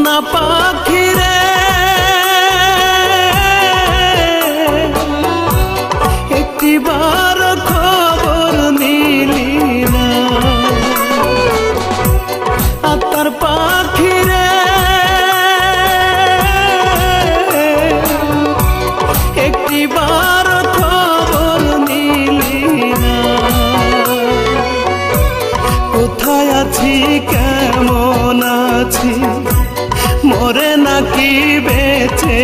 মনা পাখিরে একটিবার খবর নিলি না, আত্মার পাখিরে একটিবার খবর নিলি না। কোথায় আছি কেমন আছি, মরে নাকি বেঁচে